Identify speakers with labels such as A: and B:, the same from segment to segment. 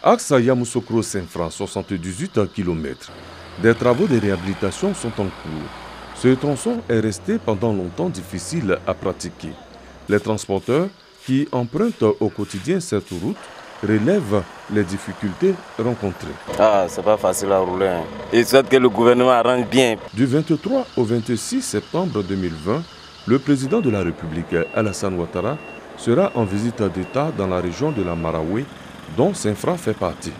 A: Axe Yamoussoukro-Saint-Fra, 78 km. Des travaux de réhabilitation sont en cours. Ce tronçon est resté pendant longtemps difficile à pratiquer. Les transporteurs qui empruntent au quotidien cette route relèvent les difficultés rencontrées.
B: C'est pas facile à rouler. Et soit que le gouvernement arrange bien.
A: Du 23 au 26 septembre 2020, le président de la République, Alassane Ouattara, sera en visite d'État dans la région de la Maraoué, dont Saint-Fra fait partie.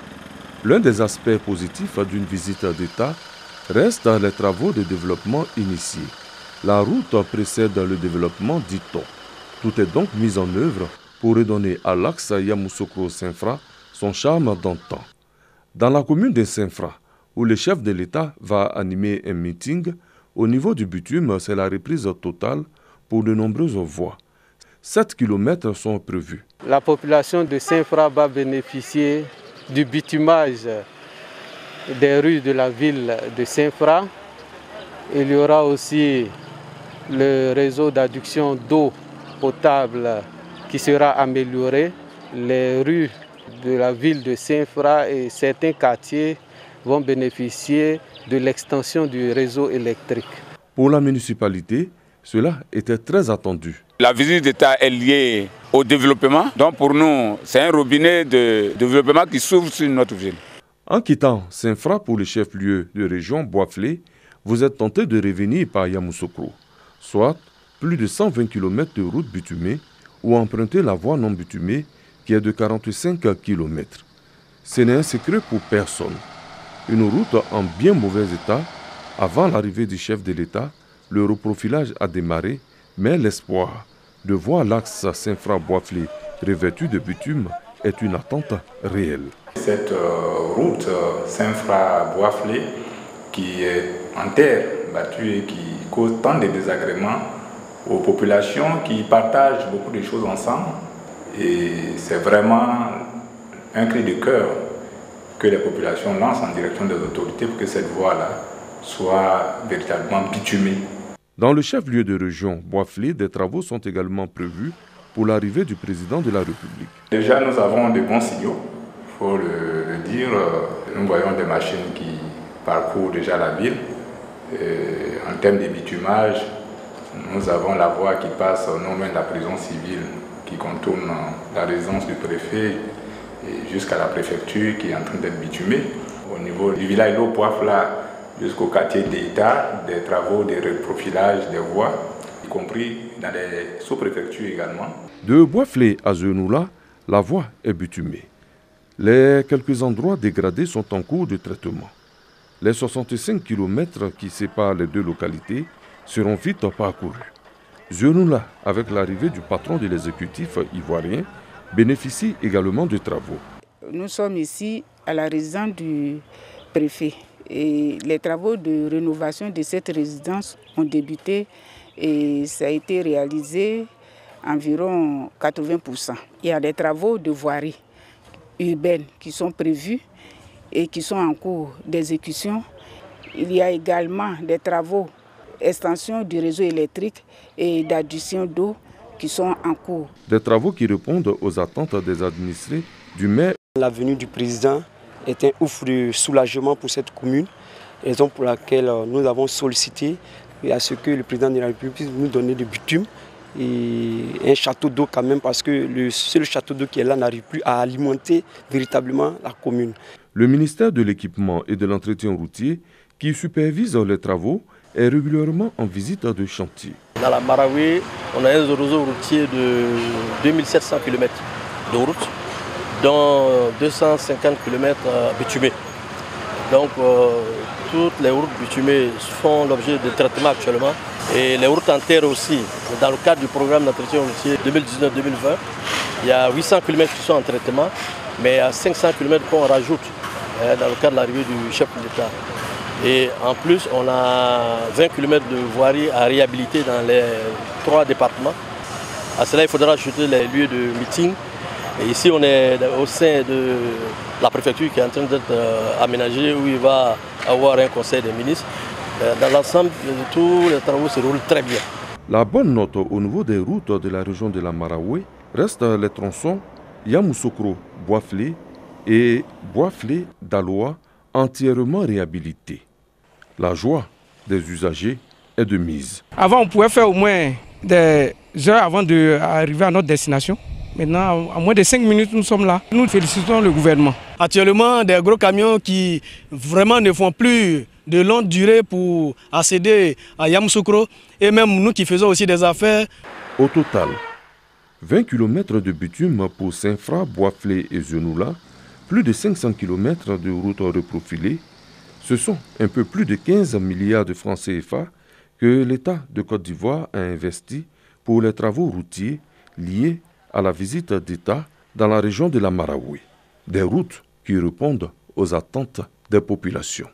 A: L'un des aspects positifs d'une visite d'État reste les travaux de développement initiés. La route précède le développement, dit-on. Tout est donc mis en œuvre pour redonner à l'axe Yamoussoukro-Saint-Fra son charme d'antan. Dans la commune de Saint-Fra, où le chef de l'État va animer un meeting, au niveau du bitume, c'est la reprise totale pour de nombreuses voies. 7 km sont prévus.
C: La population de Saint-Fra va bénéficier du bitumage des rues de la ville de Saint-Fra. Il y aura aussi le réseau d'adduction d'eau potable qui sera amélioré. Les rues de la ville de Saint-Fra et certains quartiers vont bénéficier de l'extension du réseau électrique.
A: Pour la municipalité, cela était très attendu.
D: La visite d'État est liée au développement. Donc pour nous, c'est un robinet de développement qui s'ouvre sur notre ville.
A: En quittant Saint-Fra pour le chef-lieu de région Bois-Flé, vous êtes tenté de revenir par Yamoussoukro, soit plus de 120 km de route bitumée ou emprunter la voie non bitumée qui est de 45 km. Ce n'est un secret pour personne. Une route en bien mauvais état. Avant l'arrivée du chef de l'État, le reprofilage a démarré, mais l'espoir de voir l'axe Saint-Fra-Bois-Flé revêtu de bitume est une attente réelle.
E: Cette route Saint-Fra-Bois-Flé qui est en terre battue et qui cause tant de désagréments aux populations qui partagent beaucoup de choses ensemble. Et c'est vraiment un cri de cœur que les populations lancent en direction des autorités pour que cette voie-là soit véritablement bitumée.
A: Dans le chef-lieu de région Bois-Flé, des travaux sont également prévus pour l'arrivée du président de la République.
E: Déjà, nous avons de bons signaux, il faut le dire. Nous voyons des machines qui parcourent déjà la ville. Et en termes de bitumage, nous avons la voie qui passe non loin de la prison civile, qui contourne la résidence du préfet et jusqu'à la préfecture qui est en train d'être bitumée. Au niveau du village Poifla jusqu'au quartier d'État, des travaux de reprofilage des voies, y compris dans les sous-préfectures également.
A: De Bois-Flé à Zenoula, la voie est bitumée. Les quelques endroits dégradés sont en cours de traitement. Les 65 km qui séparent les deux localités seront vite parcourus. Zenoula, avec l'arrivée du patron de l'exécutif ivoirien, bénéficie également de travaux.
F: Nous sommes ici à la résidence du préfet. Et les travaux de rénovation de cette résidence ont débuté et ça a été réalisé environ 80%. Il y a des travaux de voirie urbaine qui sont prévus et qui sont en cours d'exécution. Il y a également des travaux d'extension du réseau électrique et d'adduction d'eau qui sont en cours.
A: Des travaux qui répondent aux attentes des administrés du maire.
G: La venue du président est un ouf de soulagement pour cette commune, raison pour laquelle nous avons sollicité à ce que le président de la République puisse nous donner du bitume et un château d'eau quand même, parce que le seul château d'eau qui est là n'arrive plus à alimenter véritablement la commune.
A: Le ministère de l'équipement et de l'entretien routier, qui supervise les travaux, est régulièrement en visite de chantier.
H: Dans la Maraoué, on a un réseau routier de 2700 km de route, dont 250 km bitumés. Donc toutes les routes bitumées font l'objet de traitement actuellement. Et les routes en terre aussi. Dans le cadre du programme d'entretien routier 2019-2020, il y a 800 km qui sont en traitement, mais il y a 500 km qu'on rajoute dans le cadre de l'arrivée du chef de l'État. Et en plus, on a 20 km de voirie à réhabiliter dans les 3 départements. À cela, il faudra ajouter les lieux de meeting. Et ici, on est au sein de la préfecture qui est en train d'être aménagée, où il va avoir un conseil des ministres. Dans l'ensemble, tous les travaux se roulent très bien.
A: La bonne note au niveau des routes de la région de la Maraoué reste les tronçons Yamoussoukro, Bois-Flé et Boisflé d'Aloa entièrement réhabilité. La joie des usagers est de mise.
I: Avant, on pouvait faire au moins des heures avant d'arriver à notre destination. Maintenant, en moins de 5 minutes, nous sommes là. Nous félicitons le gouvernement.
J: Actuellement, des gros camions qui vraiment ne font plus de longue durée pour accéder à Yamoussoukro. Et même nous qui faisons aussi des affaires.
A: Au total, 20 km de bitume pour Saint-Fra, Boisflé et Zenoula, plus de 500 km de routes reprofilées. Ce sont un peu plus de 15 milliards de francs CFA que l'État de Côte d'Ivoire a investi pour les travaux routiers liés à la visite d'État dans la région de la Marawi. Des routes qui répondent aux attentes des populations.